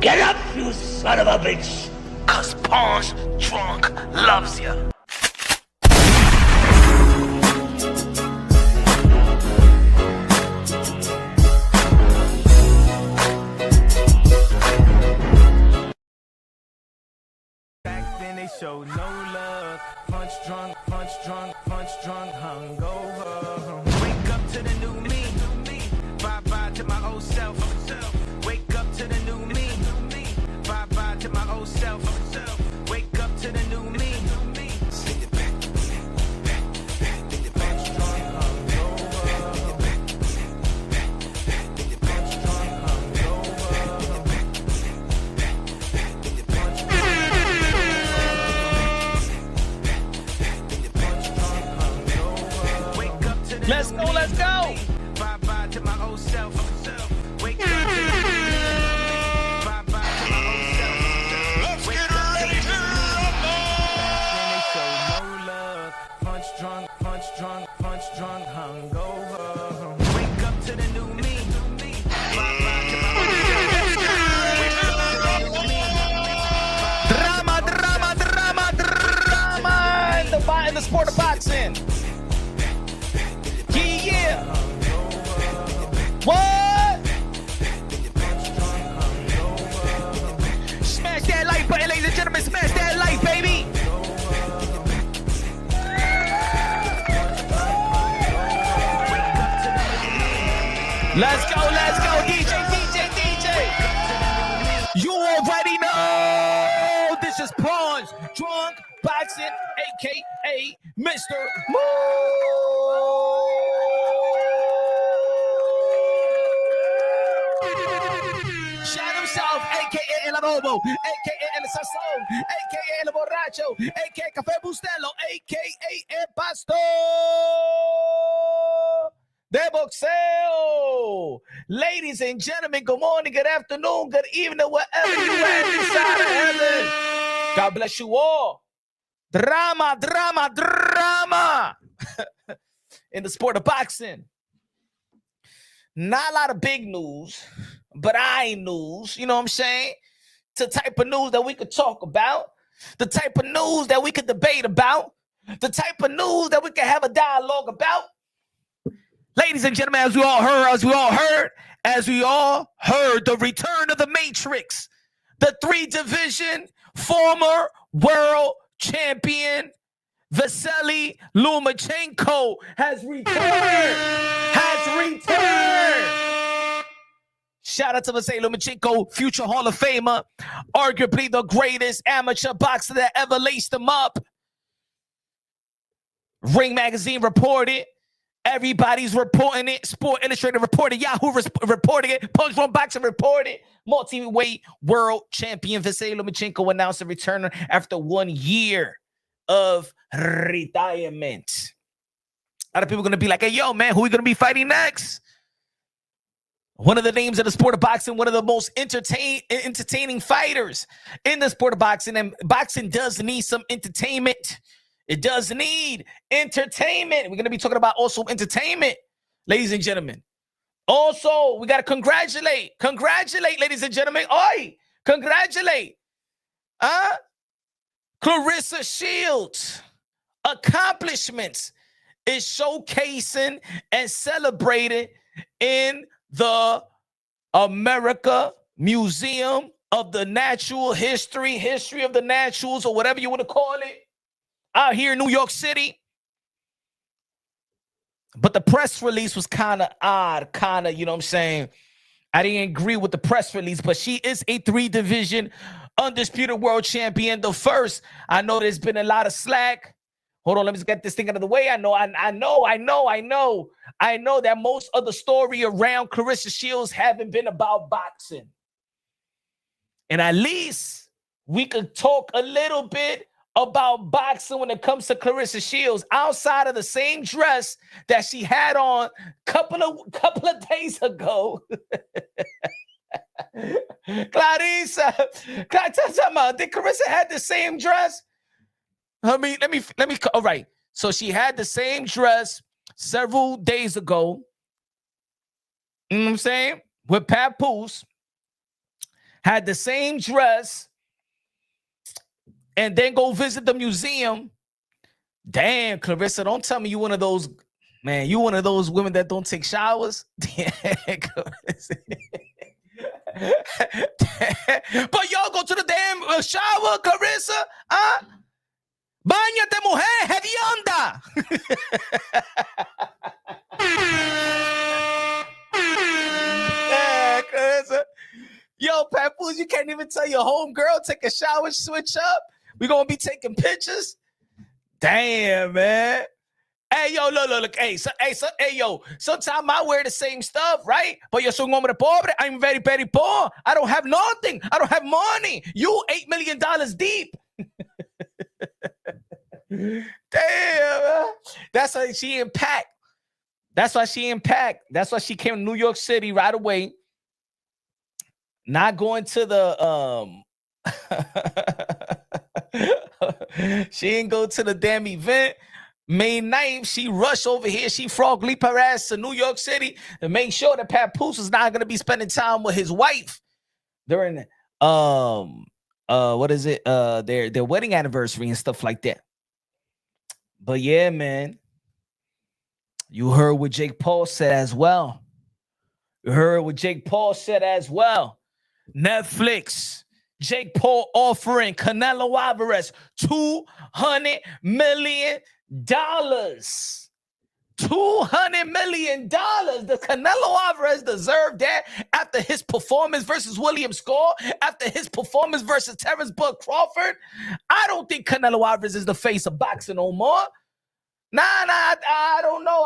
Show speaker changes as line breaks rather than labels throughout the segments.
Get up, you son of a bitch!
Cause Pawn's drunk loves ya.
Back then they showed no love. Punch drunk, hungover. Wake up to the new me. Bye-bye to my old self. Wake up to the new me. Bye-bye to my old self. Wake up to the new me. Sing it back. Punch drunk, hungover. Punch drunk, hungover.
Let's go, let's go.
Bye-bye to my old self. Wake up to the new me. Bye-bye to my old self.
Let's get ready to rumble.
Then they show no love. Punch drunk, hungover. Wake up to the new me. Bye-bye to my old self. Wake up to the new me.
Drama in the sport of boxing. Yeah. What? Smash that like button, ladies and gentlemen. Smash that like, baby. Let's go, DJ. You already know this is Pawn's Drunk Boxing, aka Mr. Moon. Shout himself, aka El Adobo, aka El Sazón, aka El Borracho, aka Café Bustelo, aka El Pastor de Boxeo. Ladies and gentlemen, good morning, good afternoon, good evening, wherever you are inside of heaven. God bless you all. Drama in the sport of boxing. Not a lot of big news, but news, you know what I'm saying? It's the type of news that we could talk about, the type of news that we could debate about, the type of news that we could have a dialogue about. Ladies and gentlemen, as we all heard, the return of the Matrix, the 3-division former world champion Vasily Lomachenko has returned. Shout out to Vasily Lomachenko, future Hall of Famer, arguably the greatest amateur boxer that ever laced him up. Ring Magazine reported. Everybody's reporting it. Sport Illustrated reported. Yahoo reporting it. Punch Drunk Boxing reported. Multi-weight world champion Vasily Lomachenko announced a return after 1 year of retirement. A lot of people are going to be like, hey, yo, man, who are we going to be fighting next? One of the names of the sport of boxing, one of the most entertaining fighters in the sport of boxing. And boxing does need some entertainment. It does need entertainment. We're going to be talking about also entertainment, ladies and gentlemen. Also, we got to congratulate, ladies and gentlemen. Oi, congratulate. Clarissa Shields' accomplishments is showcasing and celebrated in the America Museum of the Natural History of the Naturals, or whatever you want to call it, out here in New York City. But the press release was kind of odd, you know what I'm saying? I didn't agree with the press release, but she is a 3-division undisputed world champion. The first, I know there's been a lot of slack. Hold on, let me just get this thing out of the way. I know that most of the story around Clarissa Shields haven't been about boxing. And at least we could talk a little bit about boxing when it comes to Clarissa Shields, outside of the same dress that she had on couple of days ago. Clarissa, did Clarissa had the same dress? Let me. All right. So she had the same dress several days ago. You know what I'm saying? With Papoose. had the same dress, and then go visit the museum. Damn, Clarissa, don't tell me you one of those, man, you one of those women that don't take showers. Clarissa. But y'all go to the damn shower, Clarissa. Báñate, mujer, hedionda. Yeah, Clarissa. Yo, Papoose, you can't even tell your homegirl take a shower, switch up. We gonna be taking pictures. Damn, man. Hey, yo, look. Hey, yo. Sometimes I wear the same stuff, right? But yo soy un hombre pobre. I'm very, very poor. I don't have nothing. I don't have money. You $8 million deep. Damn, man. That's why she impact. That's why she came to New York City right away. Not going to the she didn't go to the damn event. May 9th, she rushed over here. She frog leap her ass to New York City to make sure that Papoose is not gonna be spending time with his wife during what is it? Their wedding anniversary and stuff like that. But yeah, man. You heard what Jake Paul said as well. Netflix, Jake Paul offering Canelo Álvarez $200 million. $200 million. Does Canelo Álvarez deserve that after his performance versus William Score, after his performance versus Terrence Bud Crawford? I don't think Canelo Álvarez is the face of boxing no more. Nah, I don't know.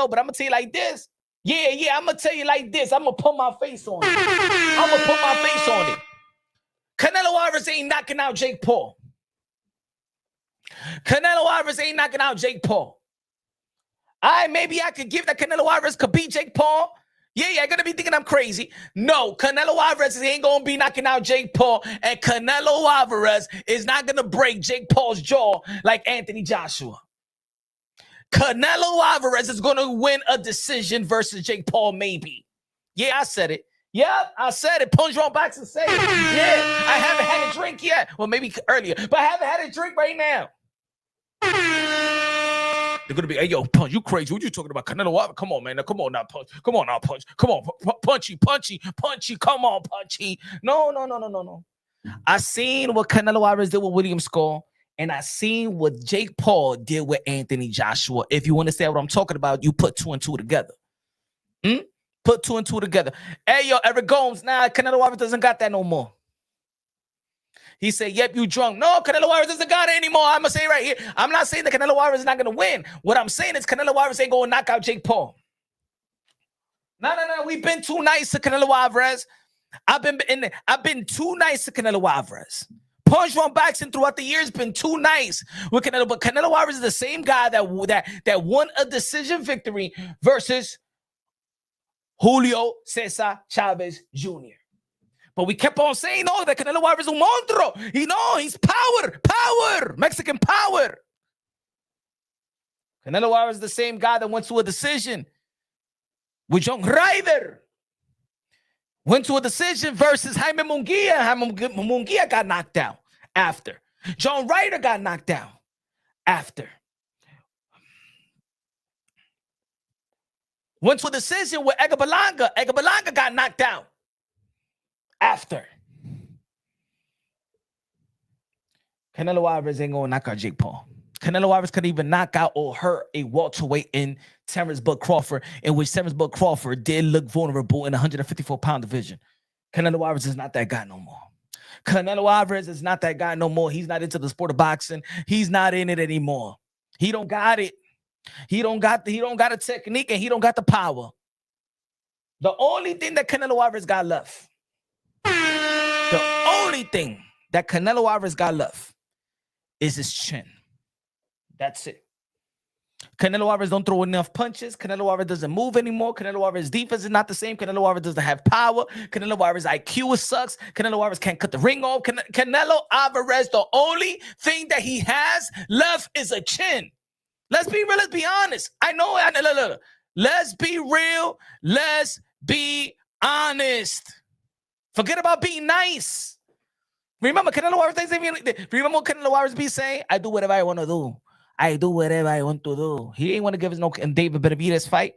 But I'm gonna tell you like this. Yeah, I'm gonna tell you like this. I'm gonna put my face on it. Canelo Álvarez ain't knocking out Jake Paul. Maybe I could give that Canelo Álvarez could beat Jake Paul. Yeah, I'm gonna be thinking I'm crazy. No, Canelo Álvarez ain't gonna be knocking out Jake Paul, and Canelo Álvarez is not gonna break Jake Paul's jaw like Anthony Joshua. Canelo Álvarez is gonna win a decision versus Jake Paul, maybe. Yeah, I said it. Yep, I said it. Punch Wrong Boxing said it. Yeah, I haven't had a drink yet. Well, maybe earlier, but I haven't had a drink right now. They're gonna be, hey, yo, Punch, you crazy? What you talking about? Canelo Álvarez? Come on, man. Now, come on now, Punch. Come on now, Punch. Come on, Punchy. Come on, Punchy. No. I seen what Canelo Álvarez did with William Score, and I seen what Jake Paul did with Anthony Joshua. If you understand what I'm talking about, you put 2 and 2 together. Put 2 and 2 together. Hey, yo, Eric Gomes. Nah, Canelo Álvarez doesn't got that no more. He said, yep, you drunk. No, Canelo Álvarez doesn't got it anymore. I'm going to say right here. I'm not saying that Canelo Álvarez is not going to win. What I'm saying is Canelo Álvarez ain't going to knock out Jake Paul. No. We've been too nice to Canelo Álvarez. I've been too nice to Canelo Álvarez. Punch Wrong Boxing throughout the years been too nice with Canelo. But Canelo Álvarez is the same guy that won a decision victory versus Julio Cesar Chavez Jr. But we kept on saying, no, that Canelo Álvarez is un monstruo. He's power, Mexican power. Canelo Álvarez is the same guy that went to a decision with John Ryder. Went to a decision versus Jaime Munguia. Jaime Munguia got knocked down after. John Ryder got knocked down after. Went to a decision with Edgar Berlanga. Edgar Berlanga got knocked down after. Canelo Álvarez ain't gonna knock out Jake Paul. Canelo Álvarez could even knock out or hurt a welterweight in Terrence Bud Crawford, in which Terrence Bud Crawford did look vulnerable in the 154-pound division. Canelo Álvarez is not that guy no more. Canelo Álvarez is not that guy no more. He's not into the sport of boxing. He's not in it anymore. He don't got it. He don't got a technique, and he don't got the power. The only thing that Canelo Álvarez got left, is his chin. That's it. Canelo Álvarez don't throw enough punches. Canelo Álvarez doesn't move anymore. Canelo Álvarez defense is not the same. Canelo Álvarez doesn't have power. Canelo Álvarez IQ sucks. Canelo Álvarez can't cut the ring off. Canelo Álvarez, the only thing that he has left is a chin. Let's be real. Let's be honest. I know. Look. Let's be real. Let's be honest. Forget about being nice. Remember Canelo Álvarez? Remember what Canelo Álvarez be saying? I do whatever I want to do. I do whatever I want to do. He ain't want to give us no David Benavidez fight.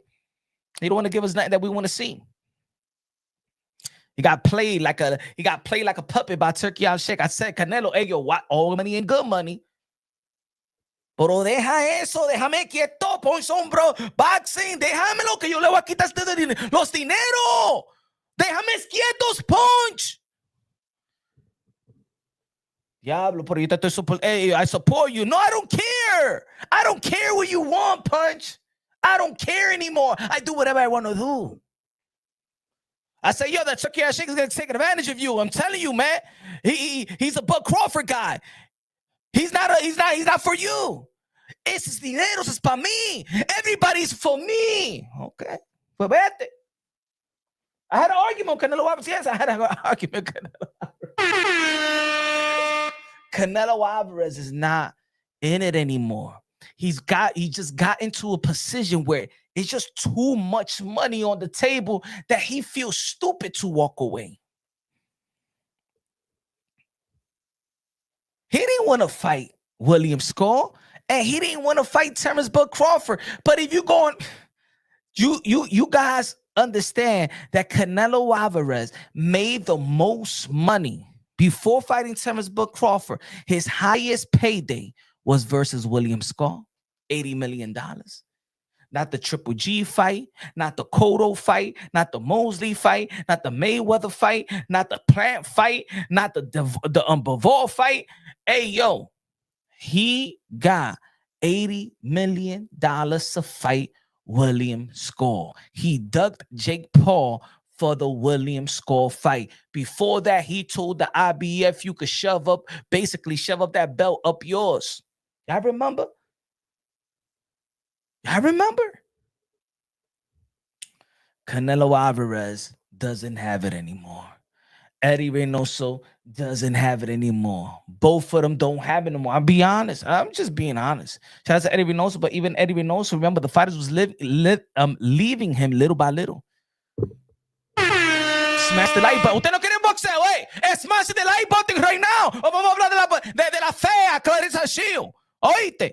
He don't want to give us nothing that we want to see. He got played like a puppet by Turkey Al-Sheikh. I said, Canelo, hey, yo, what? All money and good money. Pero deja eso, déjame quieto, pon sombro, boxing, déjamelo que yo le voy a quitar los dinero. Déjame quietos, punch. Diablo, pero yo te estoy support. Hey, I support you. No, I don't care. I don't care what you want, punch. I don't care anymore. I do whatever I want to do. I say, yo, that Turkey Al-Sheikh is gonna take advantage of you. I'm telling you, man. He's a Bud Crawford guy. He's not for you. Esos dineros es para mí. Everybody's for me. Okay. Pues vete. I had an argument with Canelo Álvarez. Yes, I had an argument with Canelo Álvarez. Canelo Álvarez is not in it anymore. He just got into a position where it's just too much money on the table that he feels stupid to walk away. He didn't want to fight William Skull, and he didn't want to fight Terrence Bud Crawford. But if you going, you guys understand that Canelo Álvarez made the most money before fighting Terrence Bud Crawford. His highest payday was versus William Skull, $80 million. Not the Triple G fight, not the Cotto fight, not the Mosley fight, not the Mayweather fight, not the Plant fight, not the Bivol fight. Hey, yo, he got $80 million to fight William Skull. He ducked Jake Paul for the William Skull fight. Before that, he told the IBF you could basically shove up that belt up yours. Y'all remember? Y'all remember? Canelo Álvarez doesn't have it anymore. Eddie Reynoso doesn't have it anymore. Both of them don't have it anymore. I'll be honest. I'm just being honest. Shout out to Eddie Reynoso, but even Eddie Reynoso, remember, the fighters was leaving him little by little. Smash the like button. Usted no quiere boxeo, smash the like button right now. O vamos a hablar de la fea Clarissa Shields. Oíste.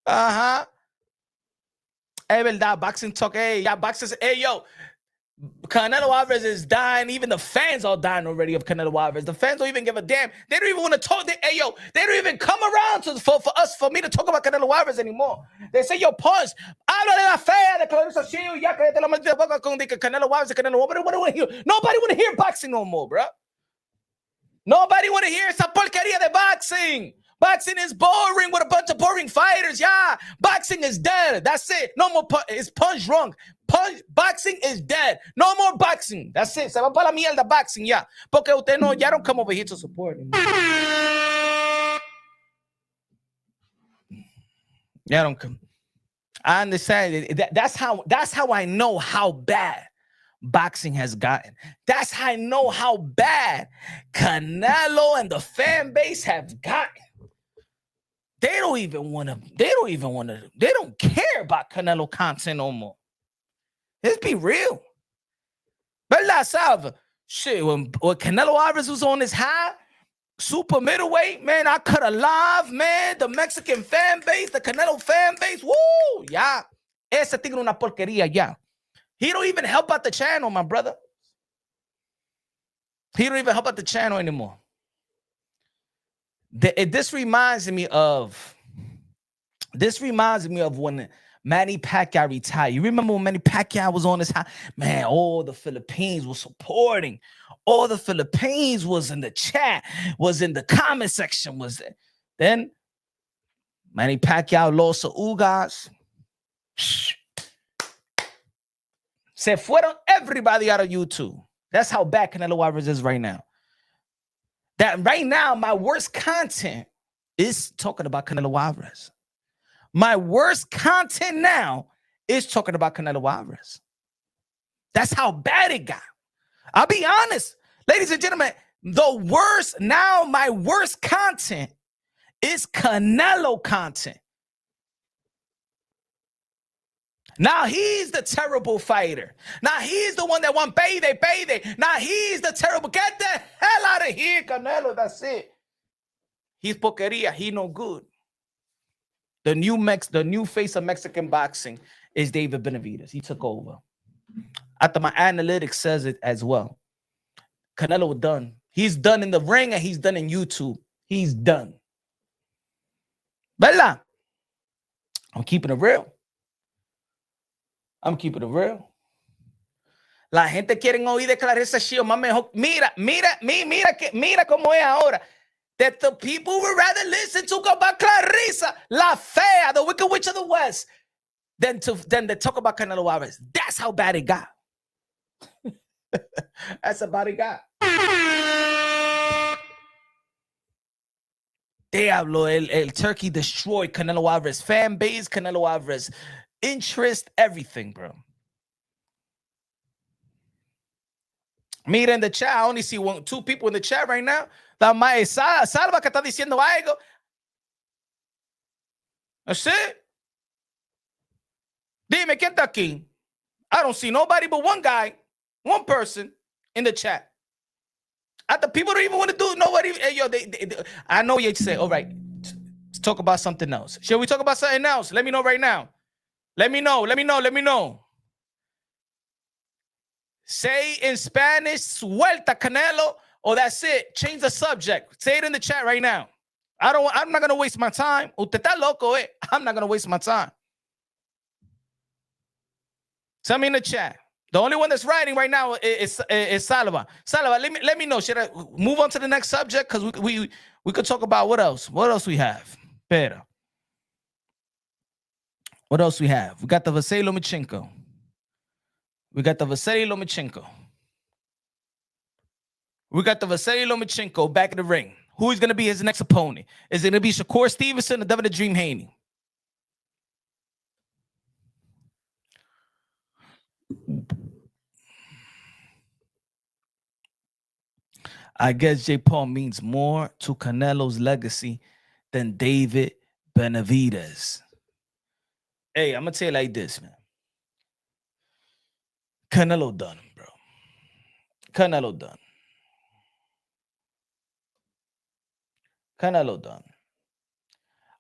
Ajá. Es verdad, boxing talk. Hey, yeah, boxers. Hey, yo, Canelo Álvarez is dying. Even the fans are dying already of Canelo Álvarez. The fans don't even give a damn. They don't even want to talk. Hey, yo, they don't even come around for me to talk about Canelo Álvarez anymore. They say, yo, punch. Habla de la fea de Clarissa Shields. Ya que te la maldita boca con Canelo Álvarez. Nobody want to hear boxing no more, bro. Nobody want to hear esa porquería de boxing. Boxing is boring with a bunch of boring fighters. Yeah, boxing is dead. That's it. No more. It's punch drunk. Boxing is dead. No more boxing. That's it. Se va para la mierda boxing. Yeah. Porque usted no, ya don't come over here to support him. Yeah, don't come. I understand. That's how I know how bad boxing has gotten. That's how I know how bad Canelo and the fan base have gotten. They don't care about Canelo content no more. Let's be real. ¿Verdad, Salva? Shit, when Canelo Álvarez was on his high, super middleweight, man, I cut a live, man. The Mexican fan base, the Canelo fan base, woo, yeah. Ese tigre una porquería, yeah. He don't even help out the channel, my brother. He don't even help out the channel anymore. This reminds me of when Manny Pacquiao retired. You remember when Manny Pacquiao was on his high? Man, all the Philippines were supporting. All the Philippines was in the chat, was in the comment section, was there. Then Manny Pacquiao lost to Ugas. Se fueron everybody out of YouTube. That's how bad Canelo Álvarez is right now. That right now, my worst content is talking about Canelo Álvarez. My worst content now is talking about Canelo Álvarez. That's how bad it got. I'll be honest, ladies and gentlemen, my worst content is Canelo content. Now he's the terrible fighter. Now he's the one that won payday. Now he's the terrible. Get the hell out of here, Canelo. That's it. He's porqueria. He no good. The new face of Mexican boxing is David Benavidez. He took over. After my analytics says it as well. Canelo done. He's done in the ring and he's done in YouTube. He's done. Bella. I'm keeping it real. I'm keeping it real. La gente quieren oír de Clarissa Shields. Mira cómo es ahora. That the people would rather listen to about Clarissa, La Fea, the Wicked Witch of the West, than to talk about Canelo Álvarez. That's how bad it got. That's how bad it got. Diablo, el turkey destroyed Canelo Álvarez fan base, Canelo Álvarez interest, everything, bro. Mira in the chat, I only see two people in the chat right now. La maestra Salva que está diciendo algo. That's it. Dime, ¿quién está aquí? I don't see nobody but one guy, one person in the chat. The people don't even want to do nobody. Hey, yo, I know you say, all right, let's talk about something else. Shall we talk about something else? Let me know right now. Let me know. Say in Spanish, suelta Canelo, or that's it. Change the subject. Say it in the chat right now. I'm not gonna waste my time. Usted está loco, eh? I'm not gonna waste my time. Tell me in the chat. The only one that's writing right now is Salva. Salva, let me know. Should I move on to the next subject? Because we could talk about what else. What else we have? Better. What else we have? We got the Vasily Lomachenko. We got the Vasily Lomachenko back in the ring. Who is going to be his next opponent? Is it going to be Shakur Stevenson or Devin the Dream Haney? I guess Jake Paul means more to Canelo's legacy than David Benavidez. Hey, I'm going to tell you like this, man. Canelo done, bro. Canelo done.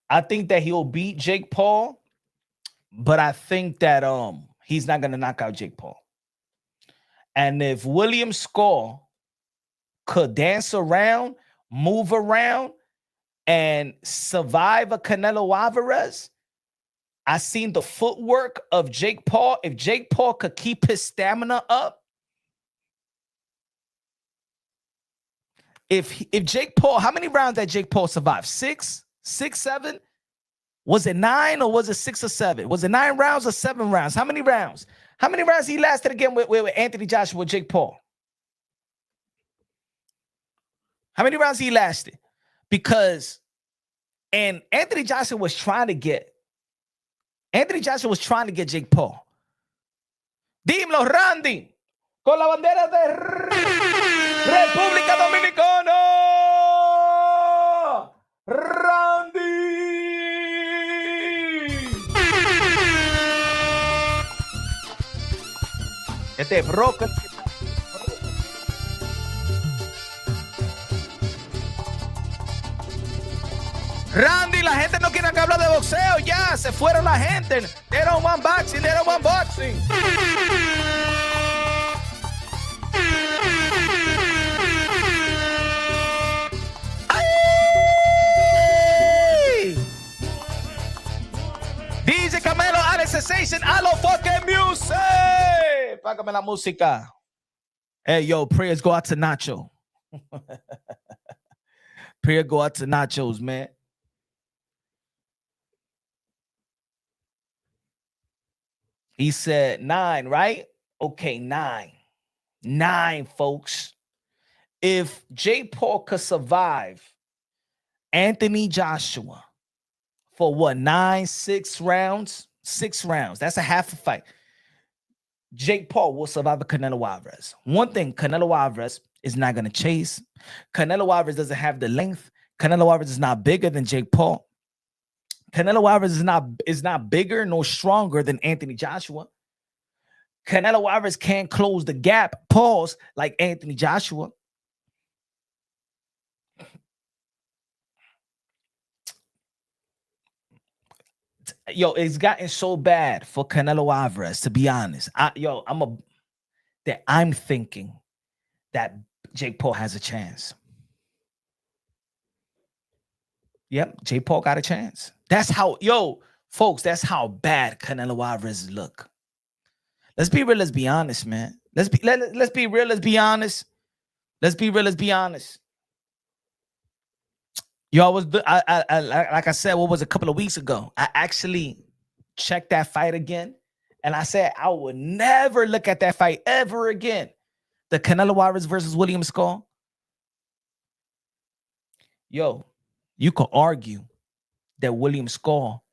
I think that he'll beat Jake Paul, but I think that he's not going to knock out Jake Paul. And if William Score could dance around, move around, and survive a Canelo Álvarez, I seen the footwork of Jake Paul. If Jake Paul could keep his stamina up, if Jake Paul, how many rounds did Jake Paul survive? 6, 7? Was it 9 or was it 6 or 7? Was it 9 rounds or 7 rounds? How many rounds? How many rounds he lasted again with Anthony Joshua with Jake Paul? How many rounds he lasted? Because, and Anthony Joshua was trying to get Jake Paul. Dímelo, Randy. Con la bandera de República Dominicana. Randy. Este es broken. Randy, la gente no quiere que hablar de boxeo. Ya, se fueron la gente. They don't want boxing. ¡Ay! DJ Camelo, Alex Sensation, I love fucking music. Págame la música. Hey, yo, prayers go out to Nacho. Prayer go out to Nachos, man. He said 9, right? Okay, 9. 9, folks. If Jake Paul could survive Anthony Joshua for what, 6 rounds? 6 rounds. That's a half a fight. Jake Paul will survive a Canelo Álvarez. One thing, Canelo Álvarez is not going to chase. Canelo Álvarez doesn't have the length. Canelo Álvarez is not bigger than Jake Paul. Canelo Álvarez is not bigger nor stronger than Anthony Joshua. Canelo Álvarez can't close the gap, pause, like Anthony Joshua. Yo, it's gotten so bad for Canelo Álvarez, to be honest. I'm thinking that Jake Paul has a chance. Yep, Jake Paul got a chance. That's how, folks, that's how bad Canelo Álvarez look. Let's be real, let's be honest, man. Let's be real, let's be honest. Let's be real, let's be honest. Like I said, what was a couple of weeks ago? I actually checked that fight again, and I said I would never look at that fight ever again. The Canelo Álvarez versus William Skull. Yo, you could argue that William Skull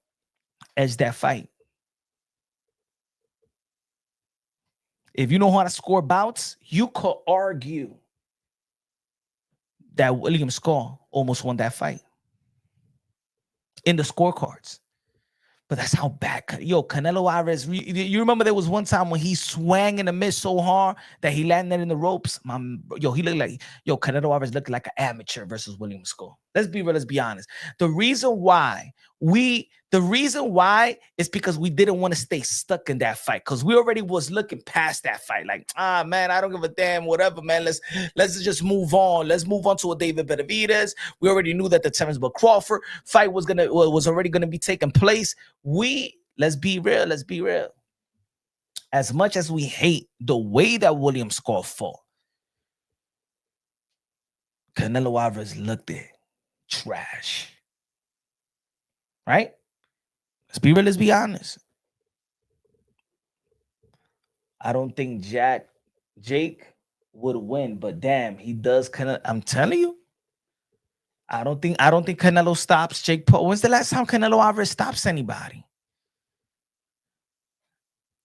edged that fight. If you know how to score bouts, you could argue that William Skull almost won that fight in the scorecards. But that's how bad. Canelo Álvarez. You remember there was one time when he swung and a miss so hard that he landed in the ropes. He looked like Canelo Álvarez looked like an amateur versus William Skull. Let's be real. Let's be honest. The reason why is because we didn't want to stay stuck in that fight, because we already was looking past that fight. Like, man, I don't give a damn. Whatever, man. Let's just move on. Let's move on to a David Benavidez. We already knew that the Terence Crawford fight was already gonna be taking place. Let's be real. Let's be real. As much as we hate the way that William Skull fought, Canelo Álvarez looked at trash. Right? Let's be real, let's be honest. I don't think Jake would win, but damn, he does I'm telling you. I don't think Canelo stops Jake Paul. When's the last time Canelo Álvarez stops anybody?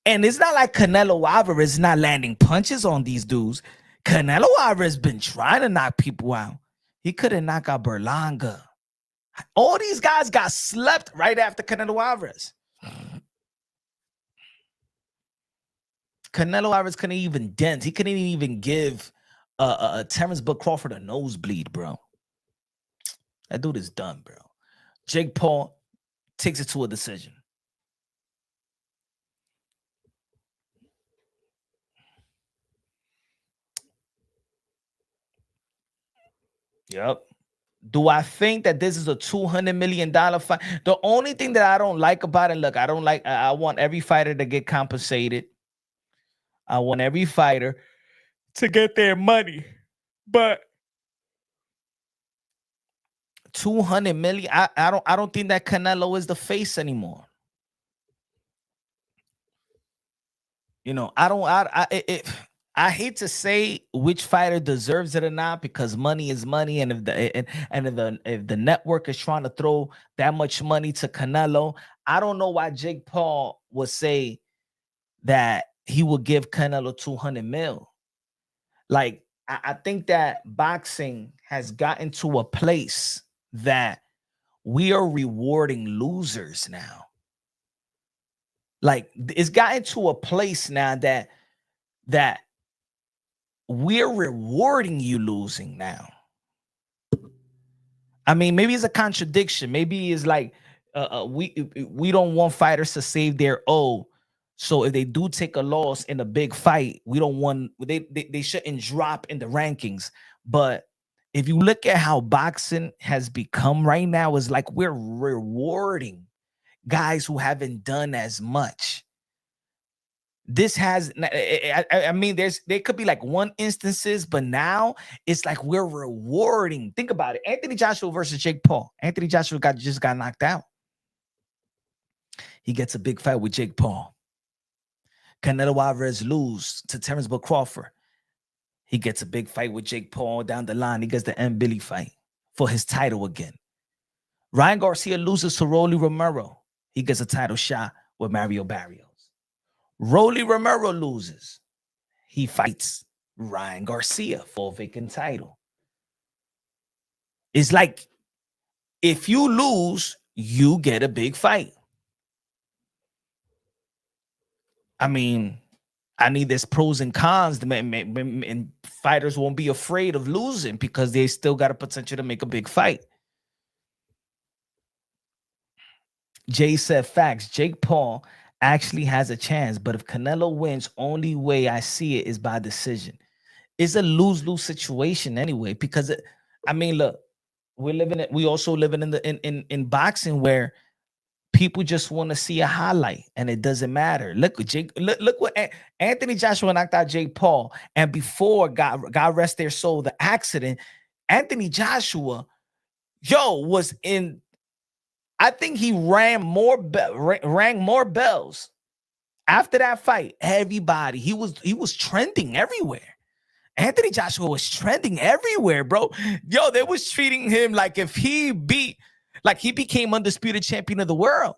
And it's not like Canelo Álvarez is not landing punches on these dudes. Canelo Álvarez been trying to knock people out. He couldn't knock out Berlanga. All these guys got slept right after Canelo Álvarez. Canelo Álvarez couldn't even dent. He couldn't even give Terence Crawford a nosebleed, bro. That dude is done, bro. Jake Paul takes it to a decision. Yep. Do I think that this is a $200 million fight? The only thing that I don't like about it, look, I want every fighter to get compensated. I want every fighter to get their money. But $200 million, I don't think that Canelo is the face anymore. I hate to say which fighter deserves it or not, because money is money, and if the network is trying to throw that much money to Canelo, I don't know why Jake Paul would say that he would give Canelo $200 million. Like, I think that boxing has gotten to a place that we are rewarding losers now. Like, it's gotten to a place now that we're rewarding you losing now. I mean, maybe it's a contradiction. Maybe it's like we don't want fighters to save their O. So if they do take a loss in a big fight, we don't want they shouldn't drop in the rankings. But if you look at how boxing has become right now, it's like we're rewarding guys who haven't done as much. This has, I mean, there could be like one instances, but now it's like we're rewarding. Think about it. Anthony Joshua versus Jake Paul. Anthony Joshua just got knocked out. He gets a big fight with Jake Paul. Canelo Álvarez lose to Terence Crawford. He gets a big fight with Jake Paul down the line. He gets the M. Billy fight for his title again. Ryan Garcia loses to Rolly Romero. He gets a title shot with Mario Barrios. Rolly Romero loses. He fights Ryan Garcia for a vacant title. It's like, if you lose, you get a big fight. I mean, I need there's pros and cons, and fighters won't be afraid of losing because they still got a potential to make a big fight. Jay said facts. Jake Paul actually has a chance, but if Canelo wins, only way I see it is by decision. It's a lose-lose situation anyway, because I mean, look, we also living in boxing where people just want to see a highlight and it doesn't matter. Look what Anthony Joshua knocked out Jake Paul, and before God rest their soul, the accident, Anthony Joshua, was in. I think he rang more bells after that fight. Everybody, he was trending everywhere. Anthony Joshua was trending everywhere, bro. They was treating him like if he became undisputed champion of the world.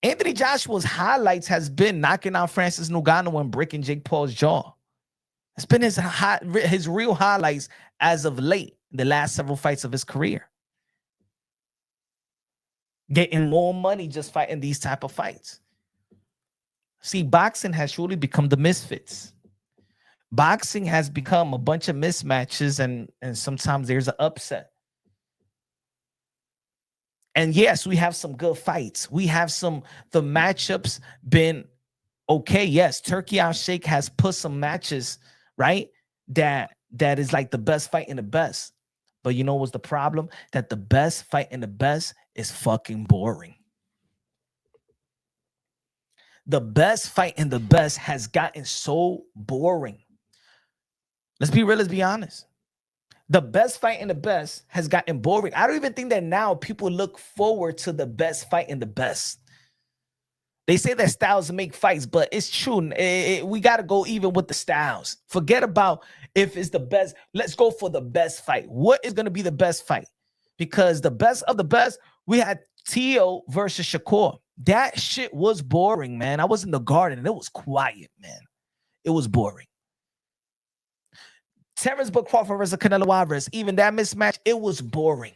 Anthony Joshua's highlights has been knocking out Francis Ngannou and breaking Jake Paul's jaw. It's been his real highlights as of late, the last several fights of his career. Getting more money just fighting these type of fights. See, boxing has truly become the misfits. Boxing has become a bunch of mismatches, and sometimes there's an upset. And yes, we have some good fights. We have the matchups been okay. Yes, Turkey Al Sheikh has put some matches, right? That is like the best fight in the best. But you know what's the problem? That the best fight in the best is fucking boring. The best fight in the best has gotten so boring. Let's be real, let's be honest. The best fight in the best has gotten boring. I don't even think that now people look forward to the best fight in the best. They say that styles make fights, but it's true. We got to go even with the styles. Forget about if it's the best. Let's go for the best fight. What is going to be the best fight? Because the best of the best, we had Tio versus Shakur. That shit was boring, man. I was in the garden and it was quiet, man. It was boring. Terrence Crawford versus Canelo Álvarez, even that mismatch, it was boring.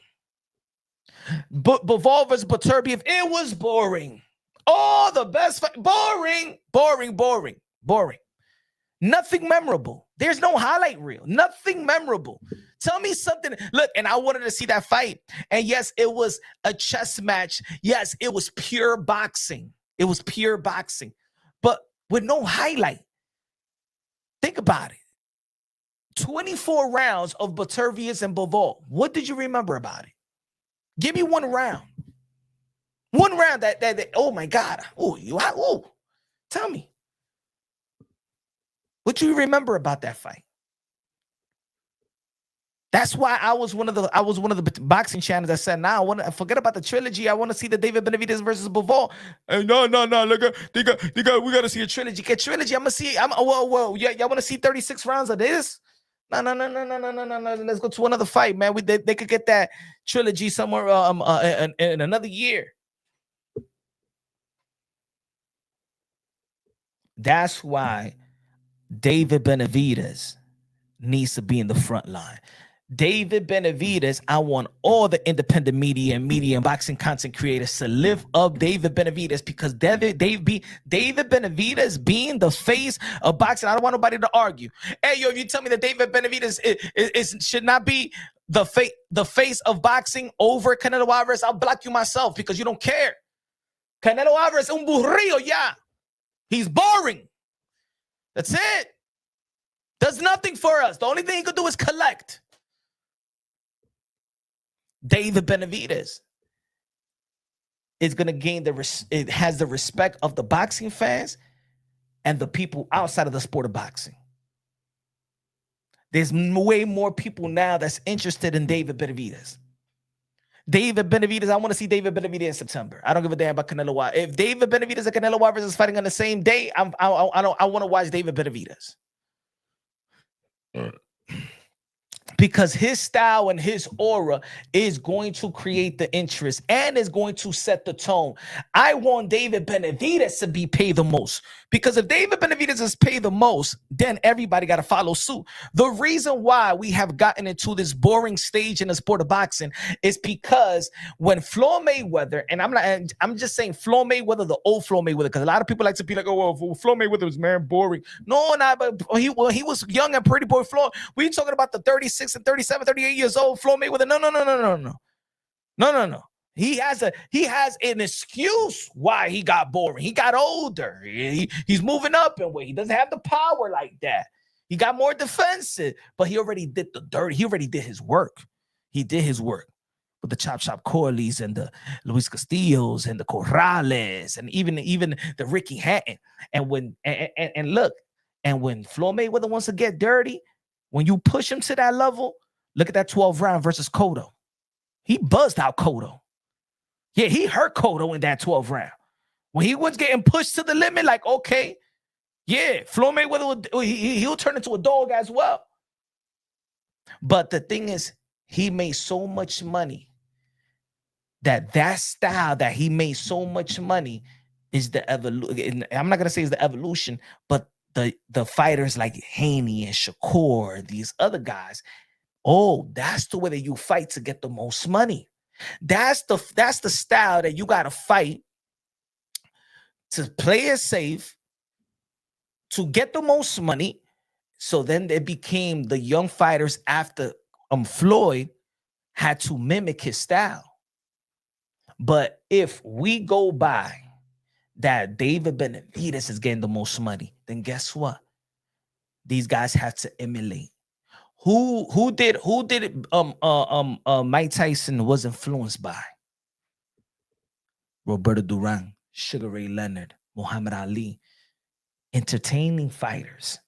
Bivol versus Beterbiev, it was boring. Oh, the best fight, boring. Nothing memorable. There's no highlight reel. Nothing memorable. Tell me something. Look, and I wanted to see that fight. And yes, it was a chess match. Yes, it was pure boxing. But with no highlight. Think about it. 24 rounds of Beterbiev and Bivol. What did you remember about it? Give me one round. One round that oh my God. Tell me. What do you remember about that fight? That's why I was one of the boxing channels that said, "Nah, I want to forget about the trilogy. I want to see the David Benavidez versus Bivol." No. Look, we got to see a trilogy. Get trilogy. I'm gonna see. Y'all want to see 36 rounds of this? No. Let's go to another fight, man. They could get that trilogy somewhere in another year. That's why David Benavidez needs to be in the front line. David Benavidez, I want all the independent media and boxing content creators to lift up David Benavidez, because David Benavidez being the face of boxing, I don't want nobody to argue. Hey, if you tell me that David Benavidez should not be the face of boxing over Canelo Álvarez, I'll block you myself because you don't care. Canelo Álvarez un burrillo, yeah. He's boring. That's it. Does nothing for us. The only thing he could do is collect. David Benavidez is going to gain it has the respect of the boxing fans and the people outside of the sport of boxing. There's way more people now that's interested in David Benavidez. David Benavidez, I want to see David Benavidez in September. I don't give a damn about Canelo Álvarez. If David Benavidez and Canelo Álvarez is fighting on the same day, I want to watch David Benavidez. because his style and his aura is going to create the interest and is going to set the tone. I want David Benavidez to be paid the most, because if David Benavidez is paid the most, then everybody got to follow suit. The reason why we have gotten into this boring stage in the sport of boxing is because when Floyd Mayweather, and I'm just saying Floyd Mayweather, the old Floyd Mayweather, because a lot of people like to be like, oh, well, Floyd Mayweather was man boring. No, not, but he was young and pretty boy Floyd. We talking about the 36 and 37, 38 years old Floyd Mayweather. No. He has an excuse why he got boring. He got older. He's moving up in weight. He doesn't have the power like that. He got more defensive, but he already did the dirty. He already did his work. He did his work with the Chop Corleys and the Luis Castillos and the Corrales and even the Ricky Hatton. And when Floyd Mayweather wants to get dirty, when you push him to that level, look at that 12 round versus Cotto. He buzzed out Cotto. Yeah, he hurt Cotto in that 12 round. When he was getting pushed to the limit, like, okay, yeah, Floyd Mayweather, he'll turn into a dog as well. But the thing is, he made so much money that style that he made so much money is the evolution. I'm not going to say it's the evolution, but the fighters like Haney and Shakur, these other guys, oh, that's the way that you fight to get the most money. That's the style that you got to fight to play it safe, to get the most money. So then it became the young fighters after Floyd had to mimic his style. But if we go by that David Benavidez is getting the most money, then guess what? These guys have to emulate. Who did Mike Tyson was influenced by? Roberto Duran, Sugar Ray Leonard, Muhammad Ali, entertaining fighters.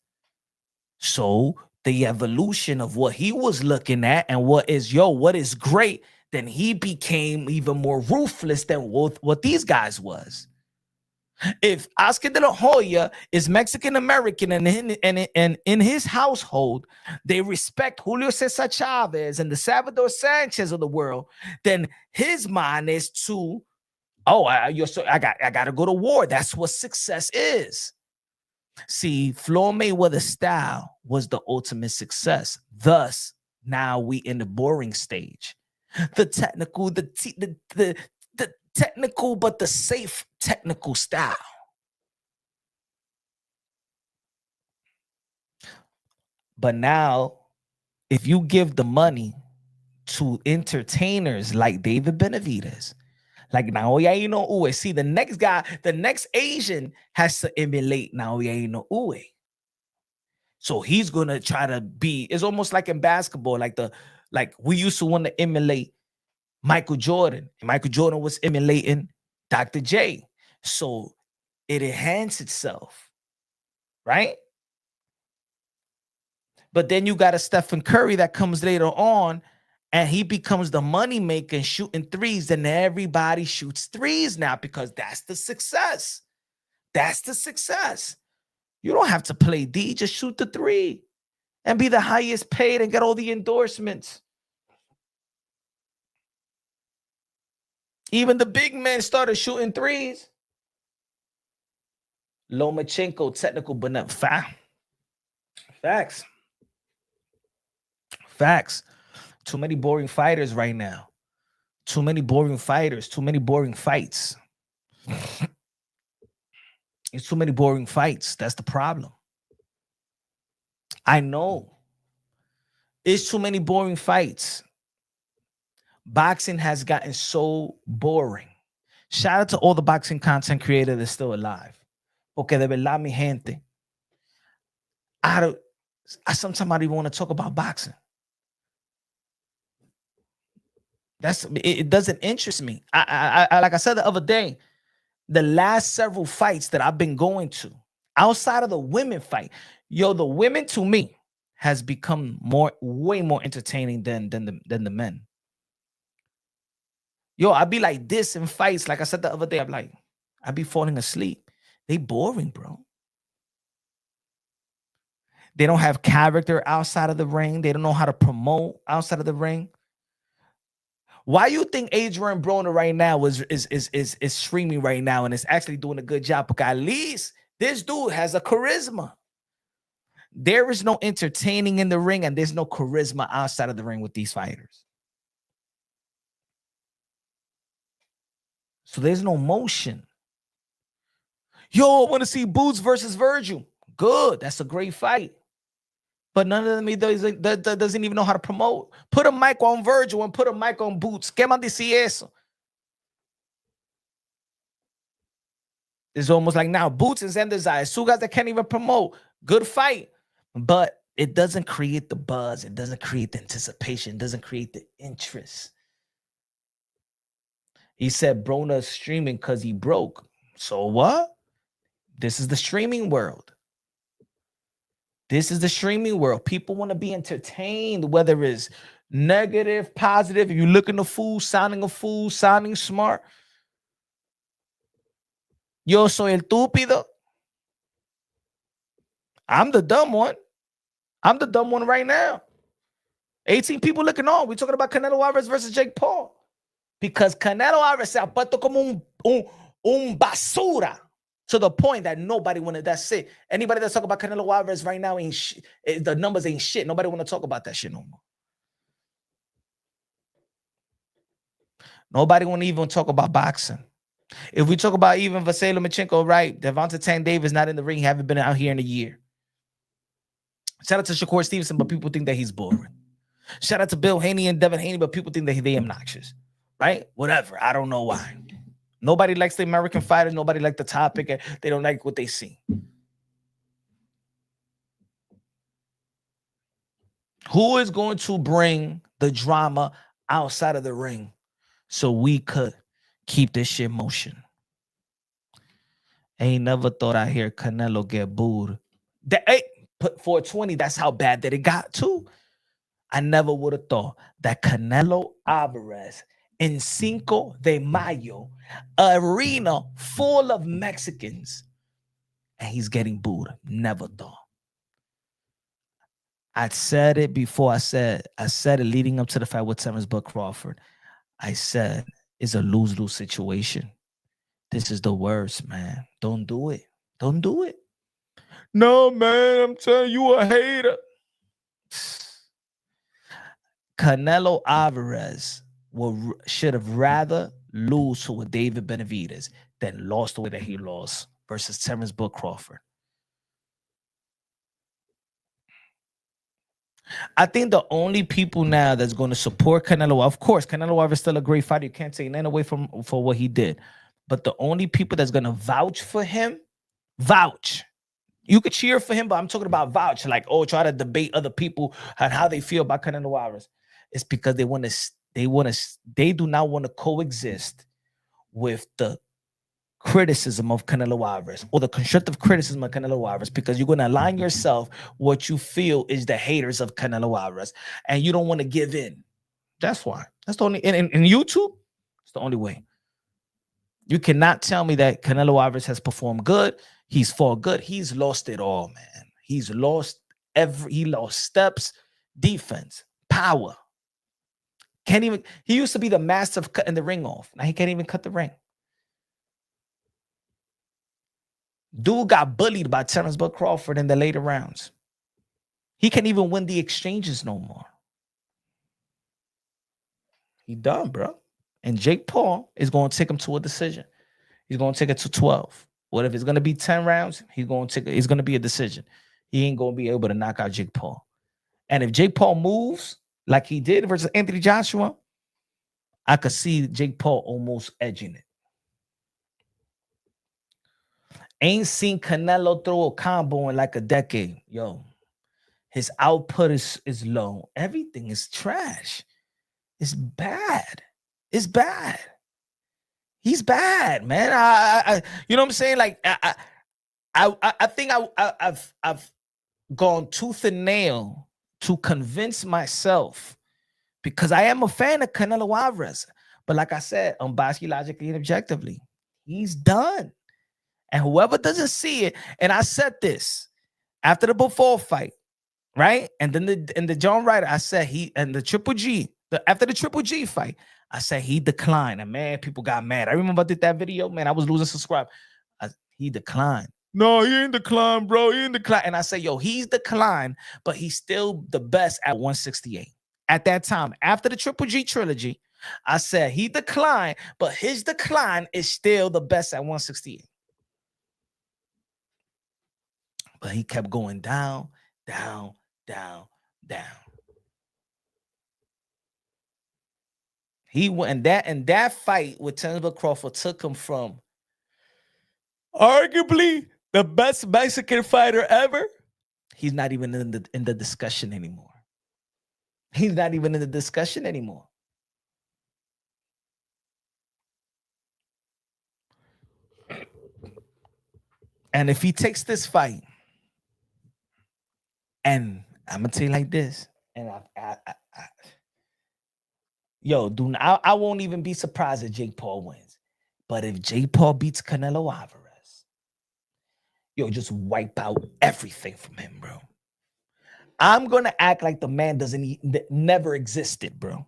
So the evolution of what he was looking at and what is great, then he became even more ruthless than what these guys was. If Oscar de la Hoya is Mexican-American and in his household, they respect Julio Cesar Chavez and the Salvador Sanchez of the world, then his mind is to, I got to go to war. That's what success is. See, Floyd Mayweather's style was the ultimate success. Thus, now we in the boring stage. The technical, the technical, but the safe technical style. But now, if you give the money to entertainers like David Benavidez, like Naoya Inoue, see, the next guy, the next Asian has to emulate Naoya Inoue. So he's gonna try to be. It's almost like in basketball, like we used to want to emulate Michael Jordan. And Michael Jordan was emulating Dr. J. So it enhanced itself, right? But then you got a Stephen Curry that comes later on, and he becomes the money maker and shooting threes. Then everybody shoots threes now because that's the success. That's the success. You don't have to play D, just shoot the three and be the highest paid and get all the endorsements. Even the big men started shooting threes. Lomachenko, technical, but not facts. Too many boring fighters right now. Too many boring fighters. Too many boring fights. It's too many boring fights. That's the problem. I know. It's too many boring fights. Boxing has gotten so boring. Shout out to all the boxing content creators that's still alive. Porque de verdad, mi gente, I sometimes I don't even want to talk about boxing. It doesn't interest me. I like I said the other day, the last several fights that I've been going to, outside of the women fight, the women to me has become way more entertaining than the men. I'd be like this in fights. Like I said the other day, I'd be falling asleep. They boring, bro. They don't have character outside of the ring. They don't know how to promote outside of the ring. Why you think Adrian Broner right now is streaming right now and is actually doing a good job? Because at least this dude has a charisma. There is no entertaining in the ring, and there's no charisma outside of the ring with these fighters. So there's no motion. Yo, I want to see Boots versus Virgil. Good. That's a great fight. But none of them doesn't even know how to promote. Put a mic on Virgil and put a mic on Boots. ¿Qué más decir eso? It's almost like now Boots and Zender's eyes. Two guys that can't even promote. Good fight. But it doesn't create the buzz. It doesn't create the anticipation. It doesn't create the interest. He said Broner's streaming because he broke. So what? This is the streaming world. This is the streaming world. People want to be entertained, whether it's negative, positive. If you're looking a fool, sounding smart. Yo soy el estúpido. I'm the dumb one. I'm the dumb one right now. 18 people looking on. We're talking about Canelo Álvarez versus Jake Paul. Because Canelo Álvarez se ha puesto como un basura. To the point that nobody wanted. That's it. Anybody that's talking about Canelo Álvarez right now ain't shit. The numbers ain't shit. Nobody want to talk about that shit no more. Nobody want to even talk about boxing. If we talk about even Vasily Lomachenko, right? Devonta Tank Davis not in the ring. Haven't been out here in a year. Shout out to Shakur Stevenson, but people think that he's boring. Shout out to Bill Haney and Devin Haney, but people think that they obnoxious. Right? Whatever. I don't know why. Nobody likes the American fighters. Nobody likes the topic. They don't like what they see. Who is going to bring the drama outside of the ring so we could keep this shit motion? Ain't never thought I'd hear Canelo get booed. Put 420. That's how bad that it got too. I never would have thought that Canelo Álvarez in Cinco de Mayo, arena full of Mexicans, and he's getting booed. Never thought. I said it before. I said it leading up to the fight with Terence Bud Crawford. I said it's a lose-lose situation. This is the worst, man. Don't do it. Don't do it. No, man, I'm telling you, a hater. Canelo Álvarez should have rather lose to a David Benavidez than lost the way that he lost versus Terence Bud Crawford. I think the only people now that's going to support Canelo, of course, Canelo Álvarez is still a great fighter. You can't take nothing away for what he did. But the only people that's going to vouch for him, vouch. You could cheer for him, but I'm talking about vouch. Like, try to debate other people and how they feel about Canelo Álvarez. It's because they do not want to coexist with the criticism of Canelo Álvarez or the constructive criticism of Canelo Álvarez, because you're going to align yourself what you feel is the haters of Canelo Álvarez, and you don't want to give in. That's why. That's the only in YouTube. It's the only way. You cannot tell me that Canelo Álvarez has performed good. He's fought good. He's lost it all, man. He lost steps, defense, power. He used to be the master of cutting the ring off. Now he can't even cut the ring. Dude got bullied by Terence Bud Crawford in the later rounds. He can't even win the exchanges no more. He done, bro. And Jake Paul is going to take him to a decision. He's going to take it to 12. What if it's going to be 10 rounds? It's going to be a decision. He ain't going to be able to knock out Jake Paul. And if Jake Paul moves like he did versus Anthony Joshua, I could see Jake Paul almost edging it. Ain't seen Canelo throw a combo in like a decade. Yo, his output is low. Everything is trash. It's bad. It's bad. He's bad, man. I you know what I'm saying? Like I think I've gone tooth and nail to convince myself, because I am a fan of Canelo Álvarez. But like I said, unbiasedly, logically, and objectively, he's done. And whoever doesn't see it, and I said this after the Buffalo fight, right? And then the John Ryder, I said the Triple G, after the Triple G fight, I said he declined. And man, people got mad. I remember I did that video, man. I was losing subscribers. He declined. No, he ain't declined, bro. He ain't declined. And I said, yo, he's declined, but he's still the best at 168. At that time, after the Triple G trilogy, I said he declined, but his decline is still the best at 168. But he kept going down, down, down, down. He went and that fight with Terence Crawford took him from arguably the best Mexican fighter ever. He's not even in the discussion anymore. He's not even in the discussion anymore. And if he takes this fight, and I'm gonna tell you like this, and I won't even be surprised if Jake Paul wins. But if Jake Paul beats Canelo Álvarez, just wipe out everything from him, bro. I'm gonna act like the man never existed, bro.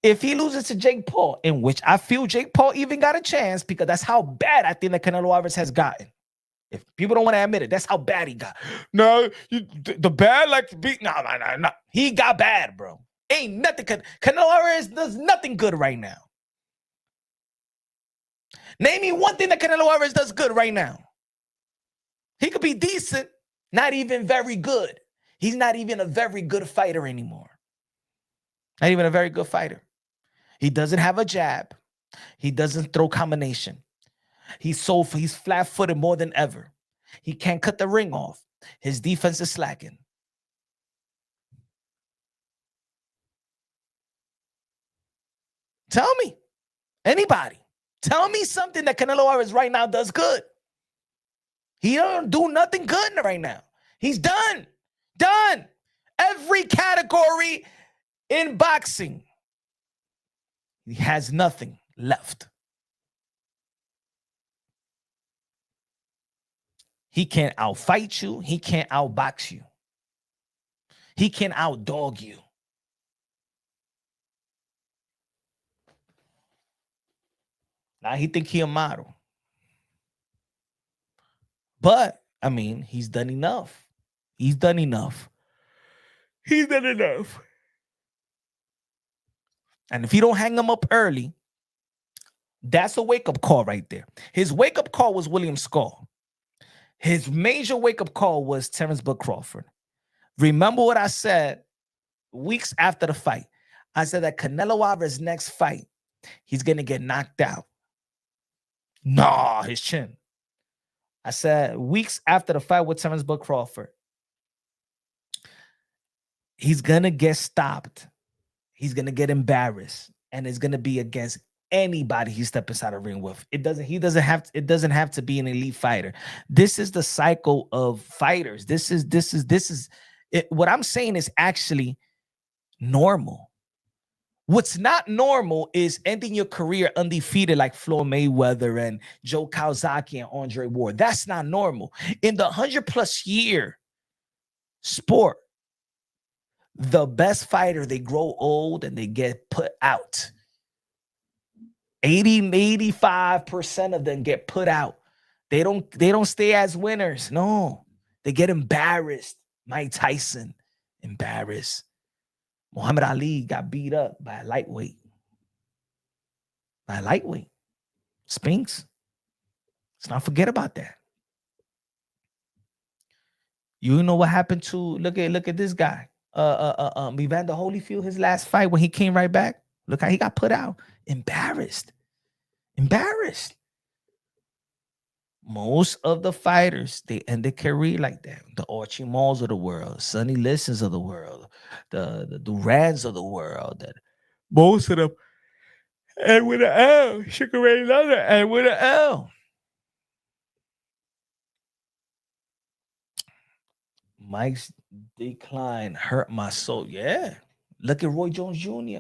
If he loses to Jake Paul, in which I feel Jake Paul even got a chance, because that's how bad I think that Canelo Álvarez has gotten. If people don't want to admit it, that's how bad he got. No, the bad like to beat. No. He got bad, bro. Ain't nothing. Canelo Álvarez does nothing good right now. Name me one thing that Canelo Álvarez does good right now. He could be decent, not even very good. He's not even a very good fighter anymore. Not even a very good fighter. He doesn't have a jab. He doesn't throw combination. He's flat-footed more than ever. He can't cut the ring off. His defense is slacking. Tell me, anybody, tell me something that Canelo Álvarez right now does good. He don't do nothing good right now. He's done. Done. Every category in boxing, he has nothing left. He can't outfight you. He can't outbox you. He can outdog you. Now he think he a model. But, I mean, he's done enough. He's done enough. He's done enough. And if you don't hang him up early, that's a wake-up call right there. His wake-up call was William Skull. His major wake-up call was Terence Crawford. Remember what I said weeks after the fight? I said that Canelo Álvarez's next fight, he's going to get knocked out. Nah, his chin. I said weeks after the fight with Terence Crawford, he's going to get stopped. He's going to get embarrassed. And it's going to be against anybody he steps inside a ring with. It doesn't have to be an elite fighter. This is the cycle of fighters. This is it. What I'm saying is actually normal. What's not normal is ending your career undefeated like Floyd Mayweather and Joe Calzaghe and Andre Ward. That's not normal. In the 100+ year sport, the best fighter, they grow old and they get put out. 85% of them get put out. They don't stay as winners. No, they get embarrassed. Mike Tyson, embarrassed. Muhammad Ali got beat up by a lightweight. Spinks. Let's not forget about that. You know what happened to look at this guy. Evander Holyfield, his last fight when he came right back. Look how he got put out. Embarrassed. Most of the fighters, they end their career like that. The Archie Malls of the world, Sonny Listons of the world, the Durans of the world. That most of them end with an L. Sugar Ray Leonard end with an L. Mike's decline hurt my soul. Yeah. Look at Roy Jones Jr.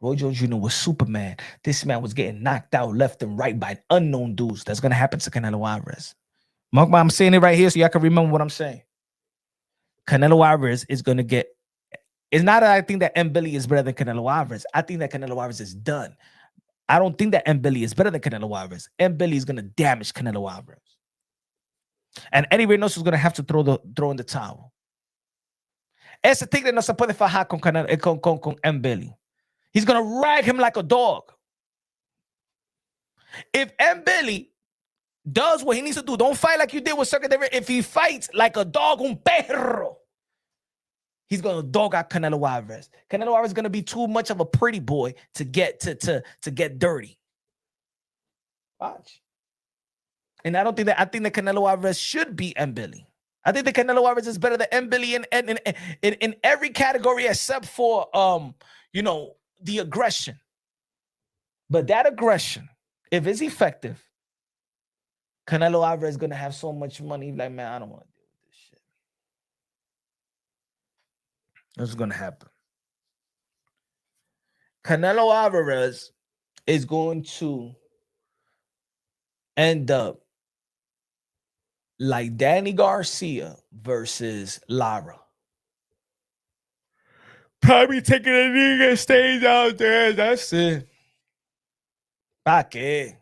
Roy Jones Jr. was Superman. This man was getting knocked out left and right by unknown dudes. That's going to happen to Canelo Álvarez. Mark, I'm saying it right here so y'all can remember what I'm saying. Canelo Álvarez is going to get. It's not that I think that Mbili is better than Canelo Álvarez. I think that Canelo Álvarez is done. I don't think that Mbili is better than Canelo Álvarez. Mbili is going to damage Canelo Álvarez. And Eddie Reynoso is going to have to throw in the towel. Ese tigre no se puede fajar con Mbili. He's going to rag him like a dog. If Mbili does what he needs to do, don't fight like you did with Circuit David. If he fights like a dog, un perro, he's going to dog out Canelo Álvarez. Canelo Álvarez is going to be too much of a pretty boy to get dirty. Watch. And I think that Canelo Álvarez should be Mbili. I think that Canelo Álvarez is better than Mbili in every category except for the aggression. But that aggression, if it's effective, Canelo Álvarez is gonna have so much money. Like, man, I don't want to deal with this shit. What's gonna happen? Canelo Álvarez is going to end up like Danny Garcia versus Lara. Probably taking a nigga stays out there. That's it. ¿Pa qué?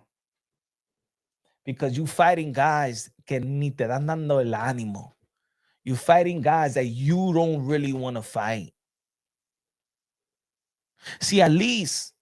Because you fighting guys que ni te dan dando el ánimo. You fighting guys that you don't really want to fight. See, at least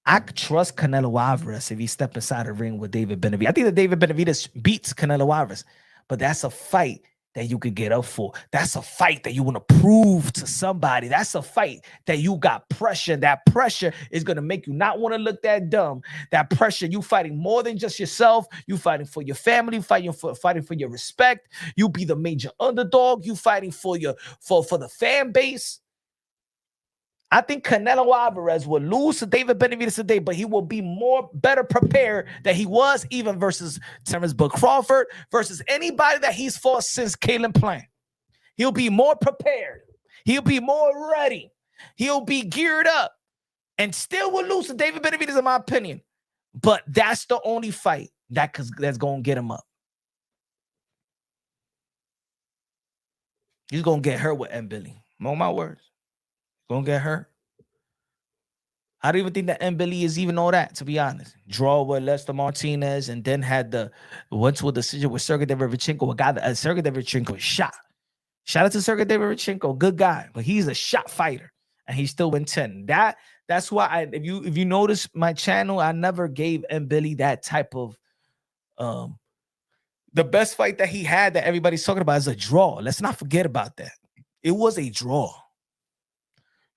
I could trust Canelo Álvarez if he step inside the ring with David Benavidez. I think that David Benavidez beats Canelo Álvarez, but that's a fight that you could get up for. That's a fight that you want to prove to somebody. That's a fight that you got pressure. That pressure is going to make you not want to look that dumb. That pressure, you fighting more than just yourself. You fighting for your family, fighting for your respect. You be the major underdog. You fighting for the fan base. I think Canelo Álvarez will lose to David Benavidez today, but he will be better prepared than he was even versus Terence Bud Crawford, versus anybody that he's fought since Caleb Plant. He'll be more prepared. He'll be more ready. He'll be geared up and still will lose to David Benavidez, in my opinion. But that's the only fight that's going to get him up. He's going to get hurt with Mbili. Mark my words. Gonna get hurt. I don't even think that Mbili is even all that, to be honest. Draw with Lester Martinez and then went to a decision with Sergey Derevchenko. A guy that Sergey Derevchenko is shot. Shout out to Sergey Derevchenko, good guy, but he's a shot fighter and he still went 10. That's why if you notice my channel, I never gave Mbili that type of the best fight that he had that everybody's talking about is a draw. Let's not forget about that. It was a draw.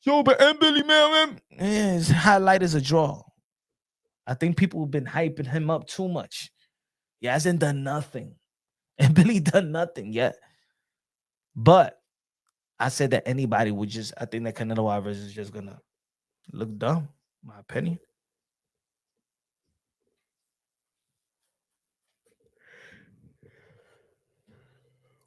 Yo, but Mbili, man, his highlight is a draw. I think people have been hyping him up too much. He hasn't done nothing. Mbili done nothing yet. But I said that anybody would I think that Canelo Álvarez is just going to look dumb, in my opinion.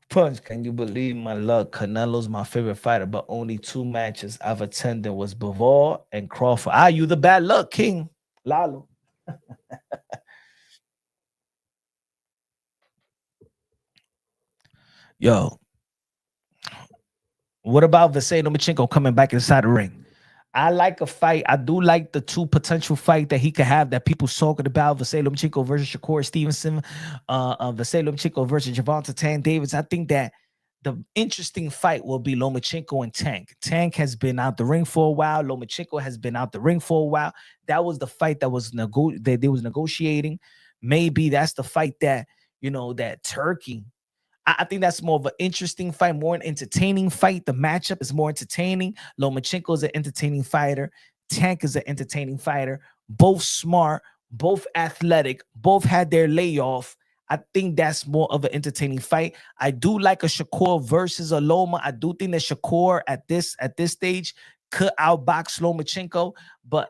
Punch, can you believe my luck? Canelo's my favorite fighter, but only 2 matches I've attended was Bivol and Crawford. You the bad luck king, Lalo. Yo, what about Vasily Lomachenko coming back inside the ring? I like a fight. I do like the 2 potential fight that he could have that people's talking about. Vasily Lomachenko versus Shakur Stevenson. Vasily Lomachenko versus Gervonta Tank Davis. I think that the interesting fight will be Lomachenko and Tank. Tank has been out the ring for a while. Lomachenko has been out the ring for a while. That was the fight that was they was negotiating. Maybe that's the fight that, that Turkey. I think that's more of an interesting fight, more an entertaining fight. The matchup is more entertaining. Lomachenko is an entertaining fighter. Tank is an entertaining fighter. Both smart, both athletic, both had their layoff. I think that's more of an entertaining fight. I do like a Shakur versus a Loma. I do think that Shakur at this stage could outbox Lomachenko, but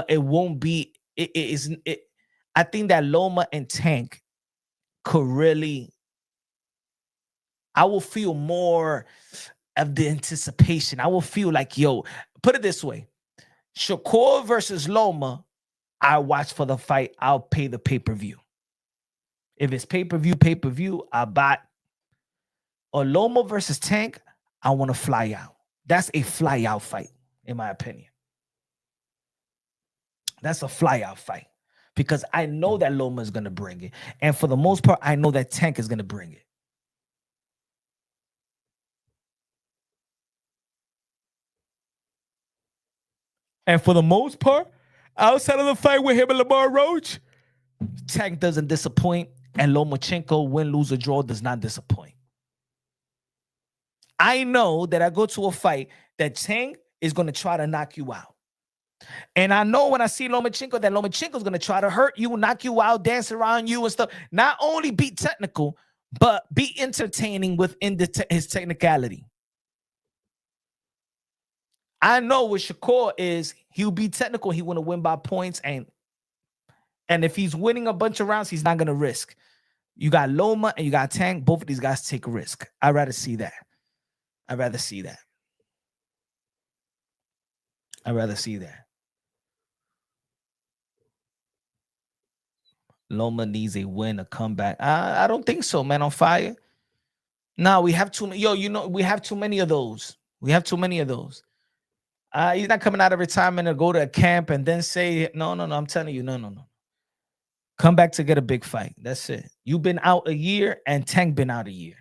it won't be. I think that Loma and Tank could really. I will feel more of the anticipation. I will feel like, put it this way. Shakur versus Loma, I watch for the fight. I'll pay the pay-per-view. If it's pay-per-view, I bought a Loma versus Tank. I want to fly out. That's a fly out fight, in my opinion. That's a fly out fight because I know that Loma is going to bring it. And for the most part, I know that Tank is going to bring it. And for the most part, outside of the fight with him and Lamar Roach, Tank doesn't disappoint, and Lomachenko, win, lose, or draw, does not disappoint. I know that I go to a fight that Tank is going to try to knock you out. And I know when I see Lomachenko that Lomachenko is going to try to hurt you, knock you out, dance around you and stuff. Not only be technical, but be entertaining within his technicality. I know with Shakur is he'll be technical. He want to win by points. And if he's winning a bunch of rounds, he's not going to risk. You got Loma and you got Tank. Both of these guys take a risk. I'd rather see that. I'd rather see that. I'd rather see that. Loma needs a win, a comeback. I don't think so, man. On fire. No, we have too many. Yo, you know, we have too many of those. We have too many of those. He's not coming out of retirement to go to a camp and then say, no. I'm telling you, no. Come back to get a big fight. That's it. You've been out a year and Tank been out a year.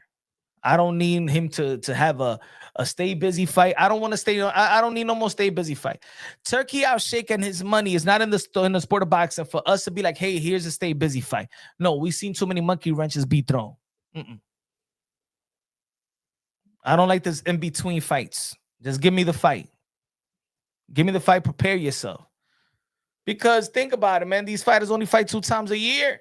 I don't need him to have a stay busy fight. I don't want to stay. I don't need no more stay busy fight. Turkey out shaking his money is not in the sport of boxing for us to be like, hey, here's a stay busy fight. No, we've seen too many monkey wrenches be thrown. I don't like this in between fights. Just give me the fight. Give me the fight. Prepare yourself. Because think about it, man. These fighters only fight 2 times a year.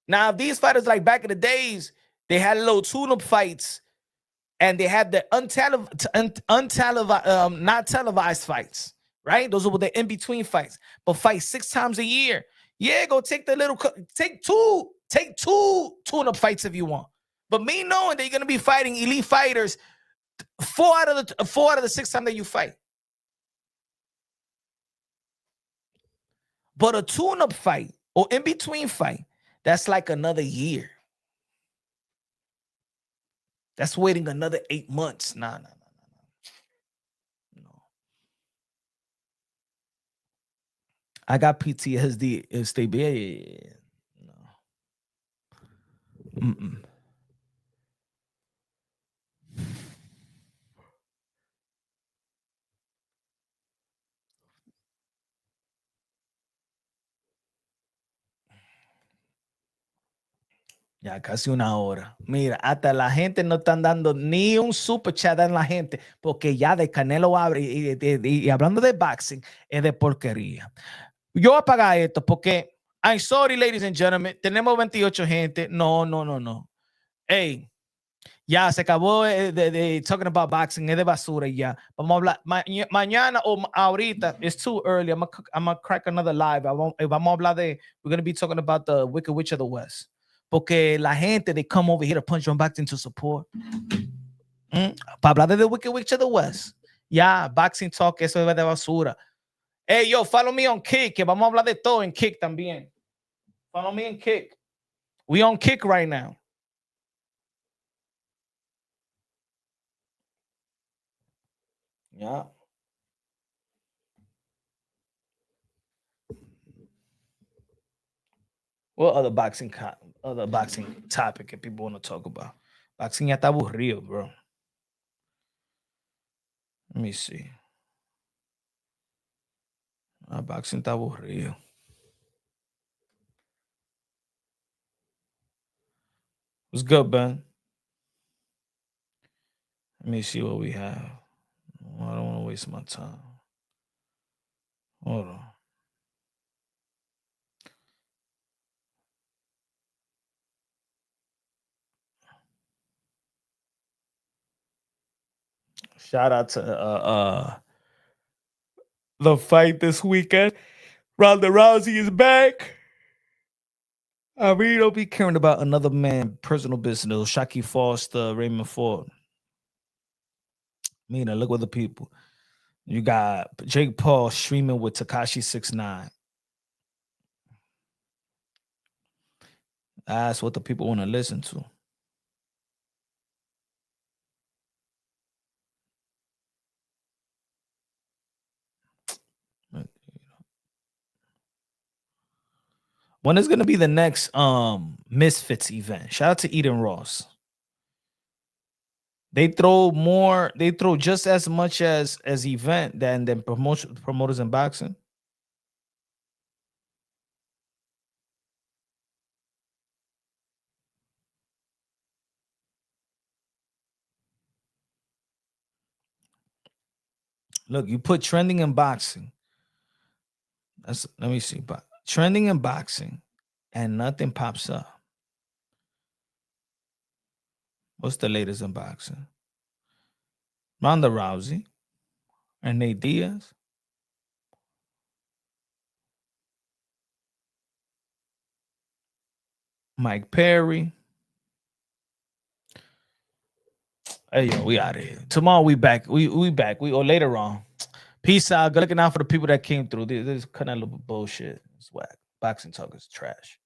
Now, if these fighters like back in the days, they had little tune-up fights, and they had the not televised fights, right? Those are the in-between fights. But fight 6 times a year. Yeah, go take take two tune-up fights if you want. But me knowing that you're gonna be fighting elite fighters 4 out of the 6 times that you fight. But a tune-up fight or in-between fight, that's like another year. That's waiting another 8 months. No. I got PTSD. No. Ya casi una hora. Mira, hasta la gente no están dando ni un super chat en la gente, porque ya de Canelo Álvarez y hablando de boxing, es de porquería. Yo apagar esto porque, I'm sorry, ladies and gentlemen, tenemos 28 gente. No. Hey, ya se acabó de talking about boxing, es de basura ya. Vamos a hablar mañana o ahorita. It's too early. I'm gonna crack another live. Vamos a hablar we're going to be talking about the Wicked Witch of the West. Porque la gente, they come over here to punch on boxing to support. Para hablar de the Wicked Witch of the West. Ya, boxing talk, eso es de basura. Hey, yo, follow me on Kick, que vamos a hablar de todo en Kick también. Follow me on Kick. We on Kick right now. Yeah. What other boxing topic that people want to talk about? Boxing ya está aburrido, bro. Let me see. Boxing está aburrido. What's good, Ben? Let me see what we have. I don't want to waste my time. Hold on. Shout out to the fight this weekend. Ronda Rousey is back. I really don't be caring about another man personal business. Shaki Foster, Raymond Ford. Mina, look at the people. You got Jake Paul streaming with Tekashi 6ix9ine. That's what the people want to listen to. When is gonna be the next Misfits event? Shout out to Eden Ross. They throw just as much as event than promoters in boxing. Look, you put trending in boxing. Let me see. But trending in boxing and nothing pops up. What's the latest in boxing? Ronda Rousey and Nate Diaz. Mike Perry. Hey, yo, we out of here. Tomorrow we back. We back. Or later on. Peace out. Good looking out for the people that came through. This Canelo bullshit. It's whack. Boxing talk is trash.